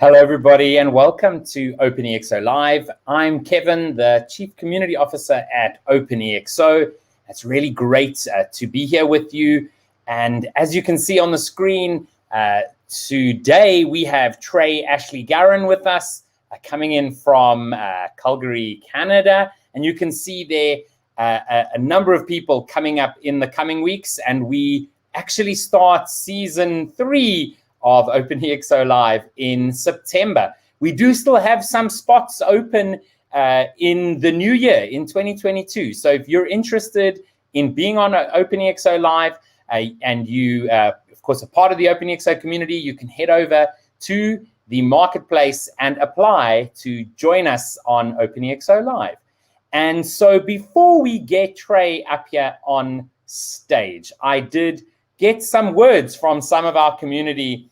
Hello, everybody, and welcome to OpenExO Live. I'm Kevin, the Chief Community Officer at OpenExO. It's really great to be here with you. And as you can see on the screen, today we have Trae Ashlie-Garen with us, coming in from Calgary, Canada. And you can see there a number of people coming up in the coming weeks. And we actually start season 3 of OpenExO Live in September. We do still have some spots open in the new year, in 2022. So if you're interested in being on OpenExO Live and you, of course, are part of the OpenExO community, you can head over to the marketplace and apply to join us on OpenExO Live. And so before we get Trae up here on stage, I did get some words from some of our community.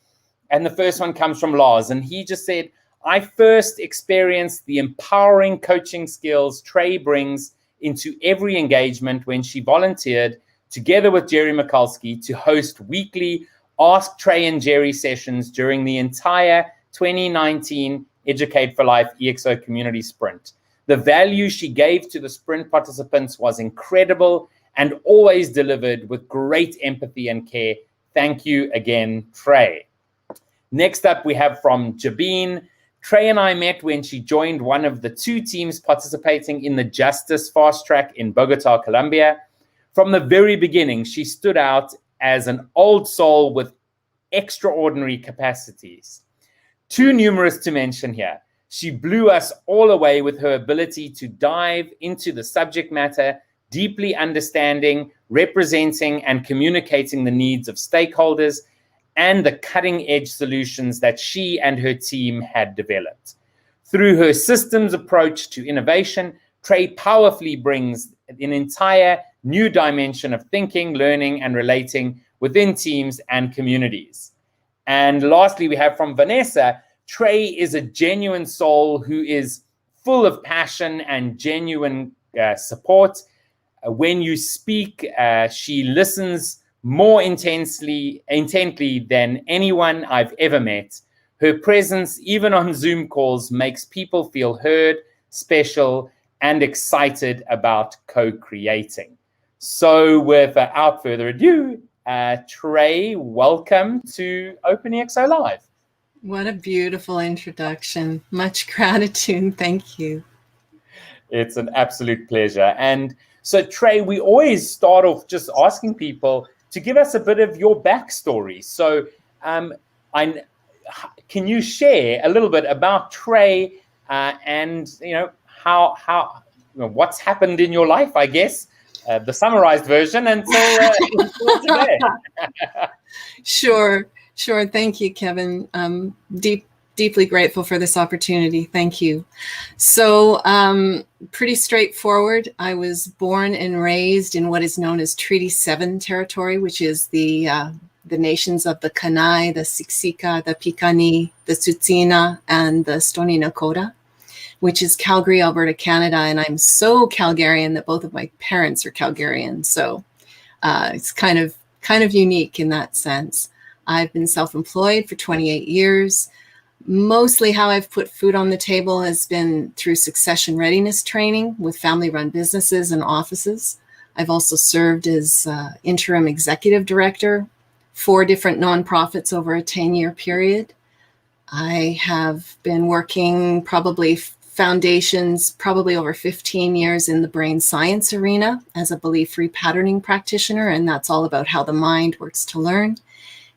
And the first one comes from Lars, and he just said, I first experienced the empowering coaching skills Trae brings into every engagement when she volunteered together with Jerry Mikulski to host weekly Ask Trae and Jerry sessions during the entire 2019 Educate for Life ExO Community Sprint. The value she gave to the sprint participants was incredible and always delivered with great empathy and care. Thank you again, Trae. Next up, we have from Jabeen. Trae and I met when she joined one of the 2 teams participating in the Justice Fast Track in Bogota, Colombia. From the very beginning, she stood out as an old soul with extraordinary capacities. Too numerous to mention here. She blew us all away with her ability to dive into the subject matter, deeply understanding, representing, and communicating the needs of stakeholders and the cutting-edge solutions that she and her team had developed. Through her systems approach to innovation, Trae powerfully brings an entire new dimension of thinking, learning, and relating within teams and communities. And lastly, we have from Vanessa, Trae is a genuine soul who is full of passion and genuine support. When you speak, she listens more intently than anyone I've ever met. Her presence, even on Zoom calls, makes people feel heard, special, and excited about co-creating. So without further ado, Trae, welcome to OpenExO Live. What a beautiful introduction. Much gratitude. Thank you. It's an absolute pleasure. And so, Trae, we always start off just asking people to give us a bit of your backstory. So can you share a little bit about Trae and how what's happened in your life, I guess, the summarized version until today. Sure. Thank you, Kevin. Deeply grateful for this opportunity. Thank you. So pretty straightforward. I was born and raised in what is known as Treaty 7 territory, which is the nations of the Kainai, the Siksika, the Piikani, the Tsuut'ina, and the Stoney Nakoda, which is Calgary, Alberta, Canada. And I'm so Calgarian that both of my parents are Calgarian. So it's kind of unique in that sense. I've been self-employed for 28 years. Mostly how I've put food on the table has been through succession readiness training with family-run businesses and offices. I've also served as interim executive director, 4 different nonprofits over a 10-year period. I have been working foundations over 15 years in the brain science arena as a belief repatterning practitioner, and that's all about how the mind works to learn,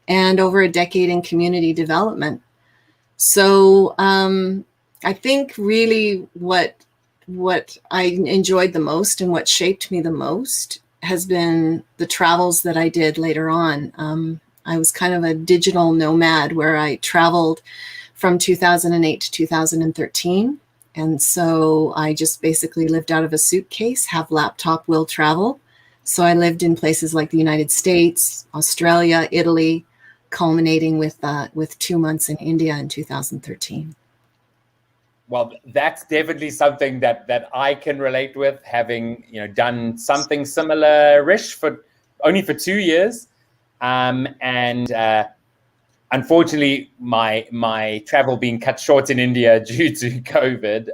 and over a decade in community development. So I think really what I enjoyed the most and what shaped me the most has been the travels that I did later on. I was kind of a digital nomad where I traveled from 2008 to 2013. And so I just basically lived out of a suitcase, have laptop, will travel. So I lived in places like the United States, Australia, Italy, culminating with 2 months in India in 2013. Well, that's definitely something that I can relate with, having done something similar-ish for only 2 years, and unfortunately, my travel being cut short in India due to COVID.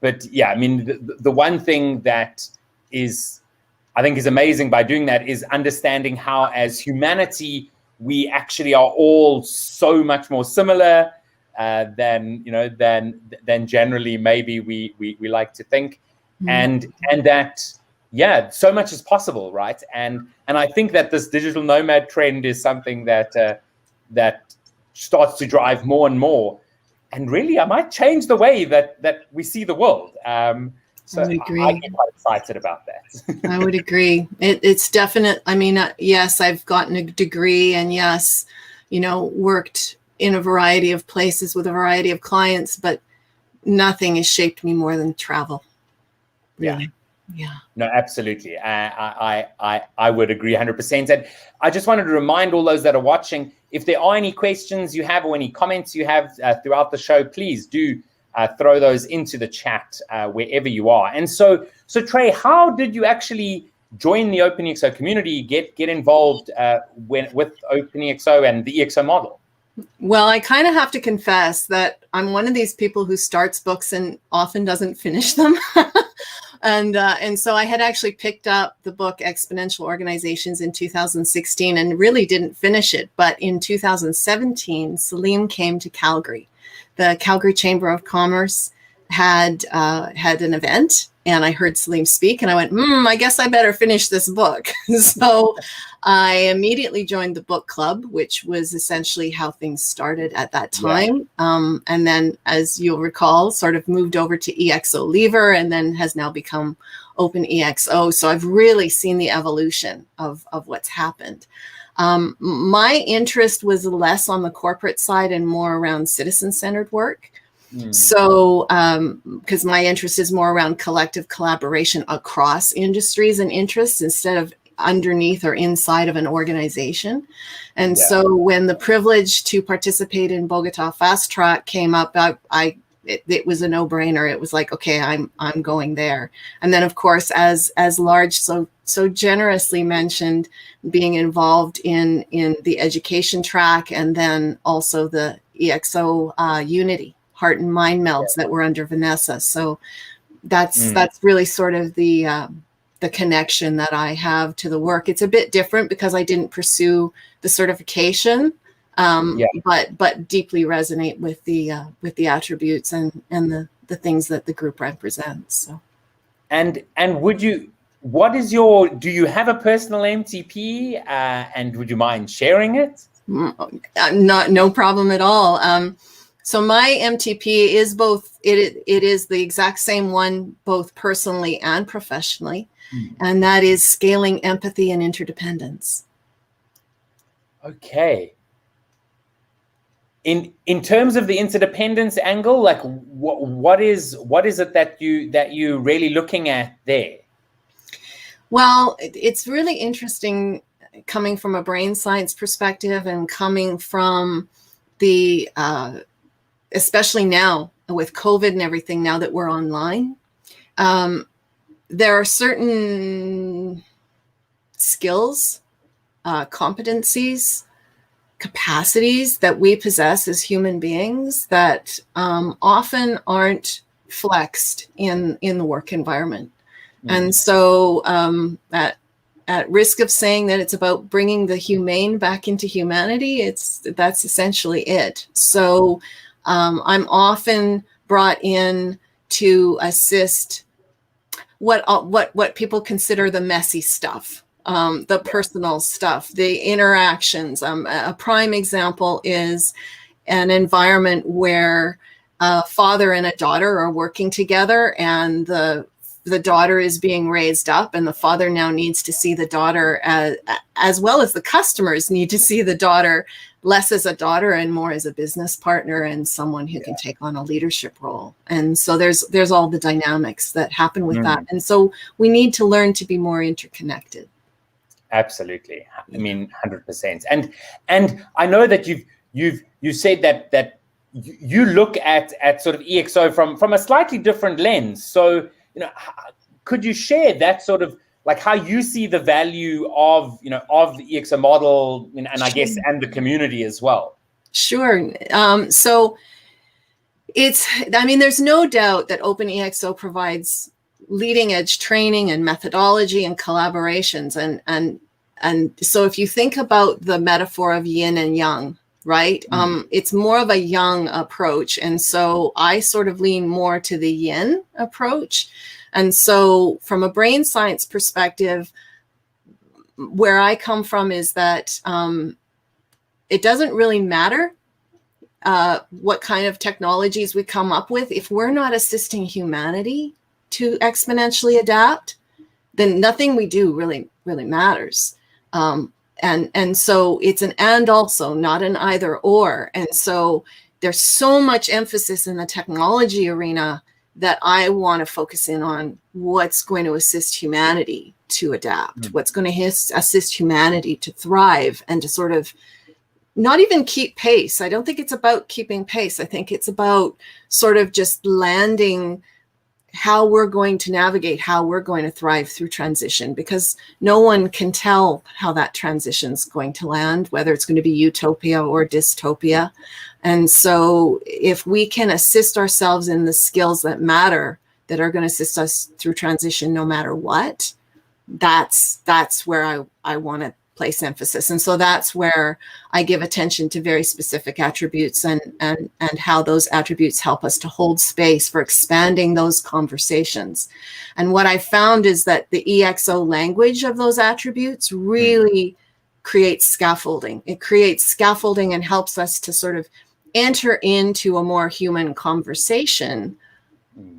But yeah, I mean, the one thing that I think is amazing by doing that is understanding how, as humanity, we actually are all so much more similar than generally maybe we like to think, and that so much is possible, right? And I think that this digital nomad trend is something that starts to drive more and more, and really, I might change the way that we see the world. So I get quite excited about that. I would agree. It's definite. I mean, yes, I've gotten a degree, and yes, worked in a variety of places with a variety of clients, but nothing has shaped me more than travel. Really. Yeah. No, absolutely. I would agree 100%. And I just wanted to remind all those that are watching, if there are any questions you have or any comments you have throughout the show, please do throw those into the chat wherever you are. And so Trae, how did you actually join the OpenExO community, get involved with OpenExO and the ExO model? Well, I kind of have to confess that I'm one of these people who starts books and often doesn't finish them. And so I had actually picked up the book Exponential Organizations in 2016 and really didn't finish it. But in 2017, Salim came to Calgary. The Calgary Chamber of Commerce had an event, and I heard Salim speak, and I went, I guess I better finish this book. So I immediately joined the book club, which was essentially how things started at that time. Yeah. And then, as you'll recall, sort of moved over to ExO Lever, and then has now become OpenExO. So I've really seen the evolution of what's happened. My interest was less on the corporate side and more around citizen-centered work. So, because my interest is more around collective collaboration across industries and interests instead of underneath or inside of an organization. And so when the privilege to participate in Bogota Fast Track came up, it was a no-brainer. It was like, okay, I'm going there. And then, of course, as Large so generously mentioned, being involved in the education track, and then also the ExO Unity Heart and Mind melds that were under Vanessa. So that's really sort of the connection that I have to the work. It's a bit different because I didn't pursue the certification, but deeply resonate with the attributes and the things that the group represents. So, and do you have a personal MTP, and would you mind sharing it? No problem at all. So my MTP is both, it is the exact same one, both personally and professionally, and that is scaling empathy and interdependence. Okay. In terms of the interdependence angle, like what is it that you really looking at there? Well, it's really interesting coming from a brain science perspective and coming from the especially now with COVID and everything, now that we're online, there are certain skills, competencies, capacities that we possess as human beings that often aren't flexed in the work environment. And so at risk of saying that it's about bringing the humane back into humanity, that's essentially it. So I'm often brought in to assist what people consider the messy stuff, the personal stuff, the interactions. A prime example is an environment where a father and a daughter are working together, and the daughter is being raised up, and the father now needs to see the daughter as well as the customers need to see the daughter less as a daughter and more as a business partner and someone who can take on a leadership role. And so there's all the dynamics that happen with that. And so we need to learn to be more interconnected. Absolutely. I mean, 100%. And I know that you said that you look at sort of ExO from a slightly different lens. So, could you share that sort of like how you see the value of, of the ExO model, and I guess, and the community as well. Sure. So there's no doubt that OpenExO provides leading edge training and methodology and collaborations. And so if you think about the metaphor of yin and yang, right? It's more of a yang approach. And so I sort of lean more to the yin approach. And so from a brain science perspective, where I come from is that it doesn't really matter what kind of technologies we come up with. If we're not assisting humanity to exponentially adapt, then nothing we do really matters. And so it's an and also, not an either or. And so there's so much emphasis in the technology arena that I want to focus in on what's going to assist humanity to adapt, what's going to assist humanity to thrive and to sort of not even keep pace. I don't think it's about keeping pace. I think it's about sort of just landing how we're going to navigate, how we're going to thrive through transition, because no one can tell how that transition is going to land, whether it's going to be utopia or dystopia. And so if we can assist ourselves in the skills that matter, that are going to assist us through transition no matter what, that's where I want to place emphasis. And so that's where I give attention to very specific attributes and how those attributes help us to hold space for expanding those conversations. And what I found is that the ExO language of those attributes really creates scaffolding. It creates scaffolding and helps us to sort of enter into a more human conversation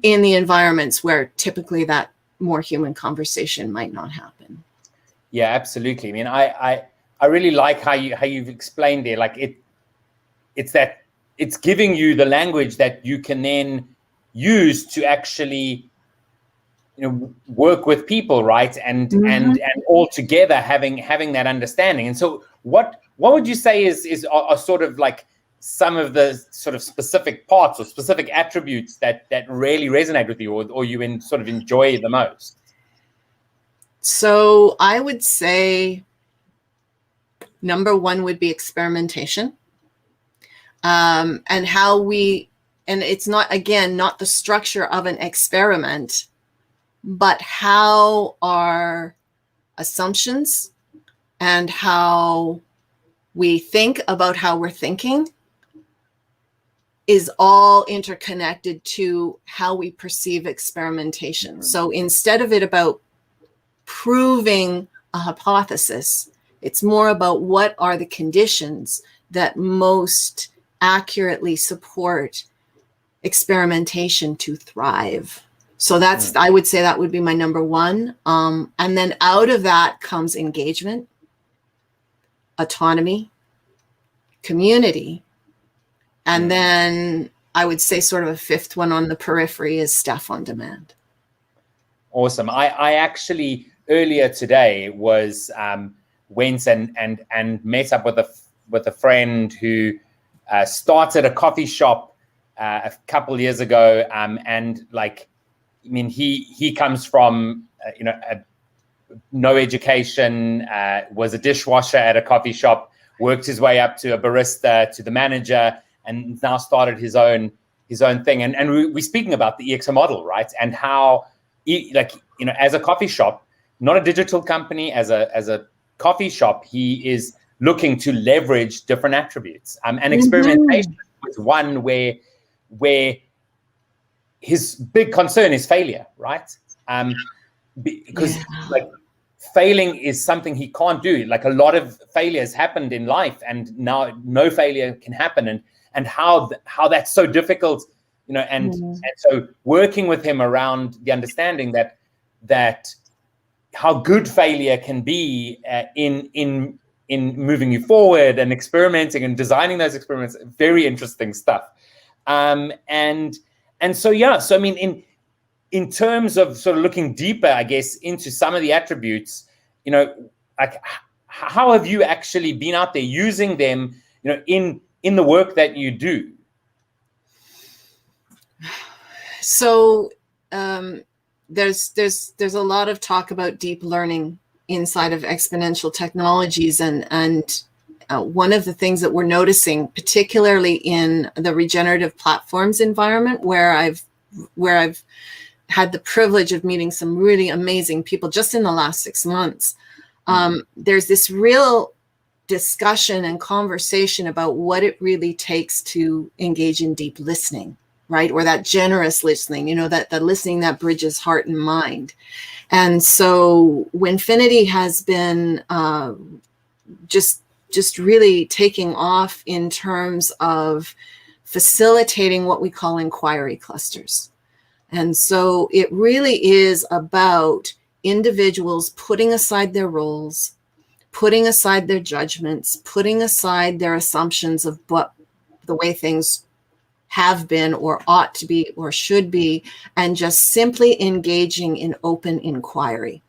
in the environments where typically that more human conversation might not happen. Yeah, absolutely. I mean, I really like how you've explained there. Like it's giving you the language that you can then use to actually, work with people, right? And all together having that understanding. And so, what would you say are sort of like some of the sort of specific parts or specific attributes that really resonate with you, or you sort of enjoy the most? So I would say number one would be experimentation, and it's not, again, not the structure of an experiment, but how our assumptions and how we think about how we're thinking is all interconnected to how we perceive experimentation. So instead of it about proving a hypothesis, it's more about what are the conditions that most accurately support experimentation to thrive. So that's, I would say that would be my number one. And then out of that comes engagement, autonomy, community. And then I would say sort of a fifth one on the periphery is staff on demand. Awesome. I actually earlier today was went and met up with a friend who started a coffee shop a couple years ago, and like, I mean, he comes from no education, was a dishwasher at a coffee shop, worked his way up to a barista, to the manager, and now started his own thing. And we're speaking about the ExO model, right? And how, as a coffee shop, not a digital company, as a coffee shop, he is looking to leverage different attributes. And experimentation is one where his big concern is failure, right? Because like failing is something he can't do. Like a lot of failures happened in life, and now no failure can happen. And how that's so difficult, and so working with him around the understanding that how good failure can be in moving you forward and experimenting and designing those experiments. Very interesting stuff. And so, yeah, so I mean, in terms of sort of looking deeper, I guess, into some of the attributes, like how have you actually been out there using them, in the work that you do? So there's a lot of talk about deep learning inside of exponential technologies, and one of the things that we're noticing, particularly in the regenerative platforms environment, where I've had the privilege of meeting some really amazing people just in the last 6 months, there's this real discussion and conversation about what it really takes to engage in deep listening, right? Or that generous listening, that the listening that bridges heart and mind. And so Winfinity has been just really taking off in terms of facilitating what we call inquiry clusters. And so it really is about individuals putting aside their roles, putting aside their judgments, putting aside their assumptions of what the way things have been or ought to be or should be, and just simply engaging in open inquiry.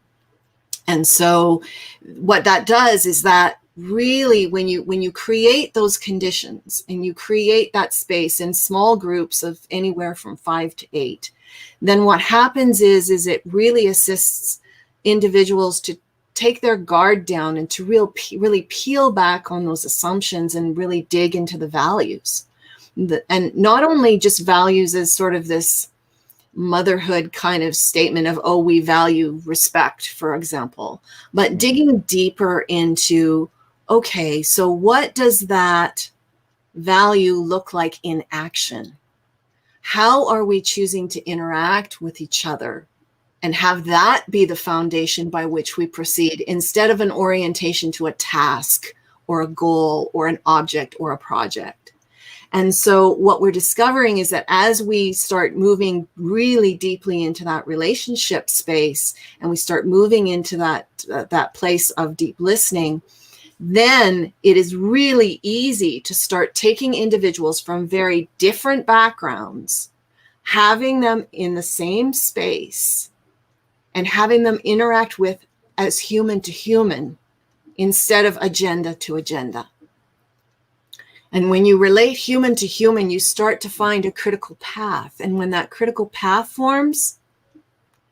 And so what that does is that really when you create those conditions and you create that space in small groups of anywhere from 5 to 8, then what happens is it really assists individuals to take their guard down and to really peel back on those assumptions and really dig into the values. And not only just values as sort of this motherhood kind of statement of, oh, we value respect, for example, but digging deeper into, okay, so what does that value look like in action? How are we choosing to interact with each other and have that be the foundation by which we proceed, instead of an orientation to a task or a goal or an object or a project? And so what we're discovering is that as we start moving really deeply into that relationship space and we start moving into that place of deep listening, then it is really easy to start taking individuals from very different backgrounds, having them in the same space, and having them interact with as human to human instead of agenda to agenda. And when you relate human to human, you start to find a critical path. And when that critical path forms,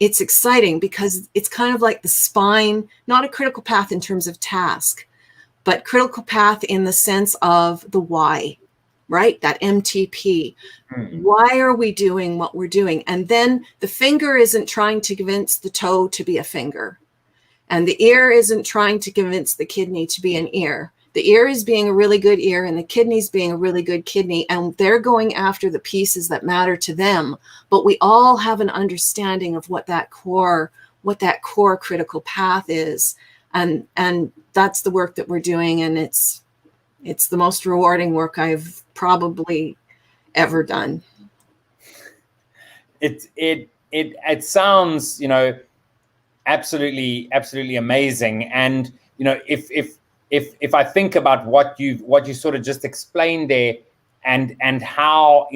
it's exciting because it's kind of like the spine, not a critical path in terms of task, but critical path in the sense of the why, right? That MTP. Why are we doing what we're doing? And then the finger isn't trying to convince the toe to be a finger. And the ear isn't trying to convince the kidney to be an ear. The ear is being a really good ear and the kidney's being a really good kidney. And they're going after the pieces that matter to them. But we all have an understanding of what that core critical path is. And that's the work that we're doing. And it's the most rewarding work I've probably ever done. It sounds, absolutely amazing. And, if I think about what you sort of just explained there, and how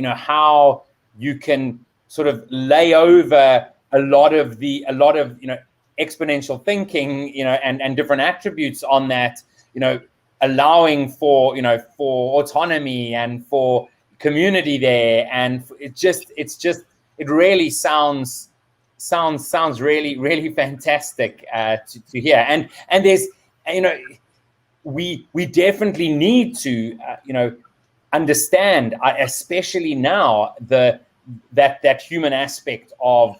you can sort of lay over a lot of exponential thinking, and different attributes on that, allowing for autonomy and for community there, and it really sounds really, really fantastic to hear. And there's we definitely need to understand, especially now, that human aspect of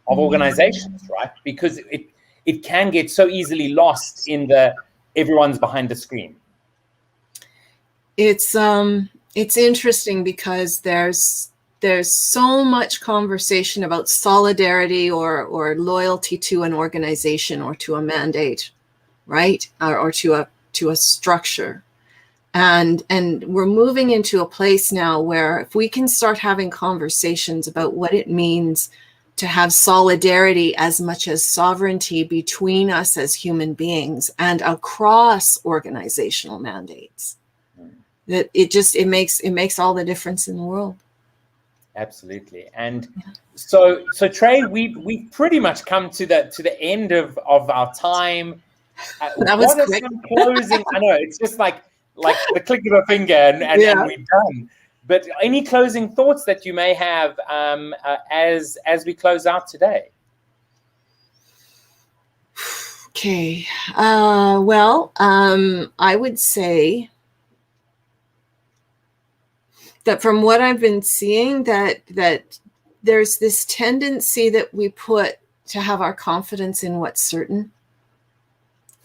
organizations, right? Because it can get so easily lost in everyone's behind the screen. It's interesting because there's so much conversation about solidarity or loyalty to an organization or to a mandate, right? Or to a structure. And we're moving into a place now where if we can start having conversations about what it means to have solidarity as much as sovereignty between us as human beings and across organizational mandates, that it makes all the difference in the world. Absolutely. And so Trae, we've pretty much come to the end of our time. That was quick. Some closing? I know, it's just like the click of a finger and we're done. But any closing thoughts that you may have as we close out today? Okay. I would say that from what I've been seeing, that there's this tendency that we put to have our confidence in what's certain,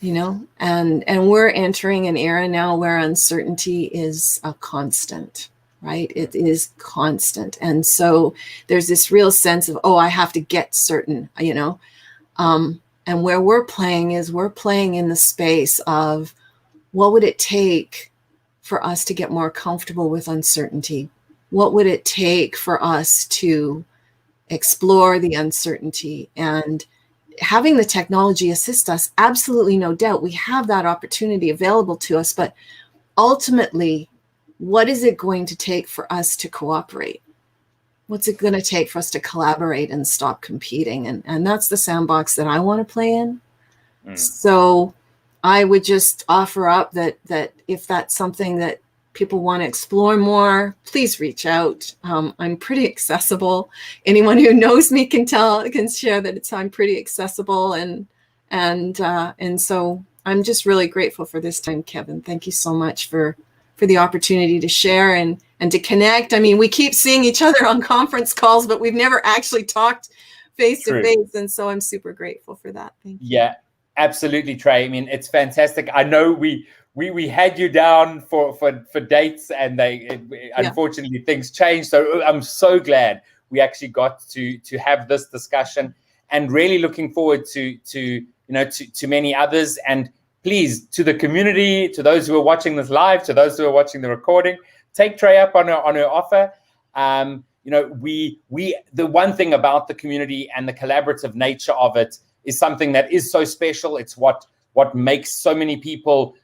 and we're entering an era now where uncertainty is a constant, right? It is constant. And so there's this real sense of, I have to get certain, and where we're playing in the space of what would it take for us to get more comfortable with uncertainty? What would it take for us to explore the uncertainty? And having the technology assist us, absolutely no doubt, we have that opportunity available to us. But ultimately, what is it going to take for us to cooperate? What's it going to take for us to collaborate and stop competing? And that's the sandbox that I want to play in. So I would just offer up that if that's something that people want to explore more, please reach out. I'm pretty accessible. Anyone who knows me can share that I'm pretty accessible, and so I'm just really grateful for this time, Kevin. Thank you so much for the opportunity to share and to connect. I mean, we keep seeing each other on conference calls, but we've never actually talked face to face, and so I'm super grateful for that. Thank you. Yeah. Absolutely, Trae. I mean, it's fantastic. I know we had you down for dates, and unfortunately things changed. So I'm so glad we actually got to have this discussion, and really looking forward to many others. And please, to the community, to those who are watching this live, to those who are watching the recording, take Trae up on her offer. The one thing about the community and the collaborative nature of it is something that is so special. It's what makes so many people,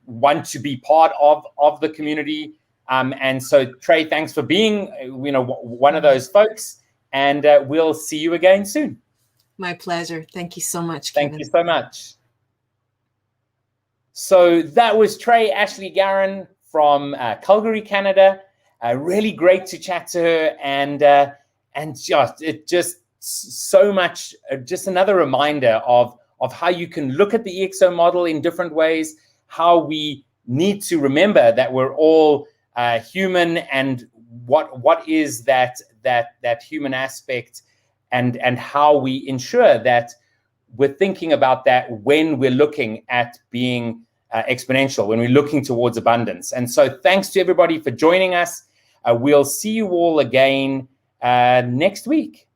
want to be part of the community. And so, Trae, thanks for being, one of those folks. And we'll see you again soon. My pleasure. Thank you so much, Kevin. Thank you so much. So that was Trae Ashlie-Garen from Calgary, Canada. Really great to chat to her, and just so much, just another reminder of how you can look at the ExO model in different ways, how we need to remember that we're all human, and what is that human aspect, and how we ensure that we're thinking about that when we're looking at being exponential, when we're looking towards abundance. And so thanks to everybody for joining us. We'll see you all again next week.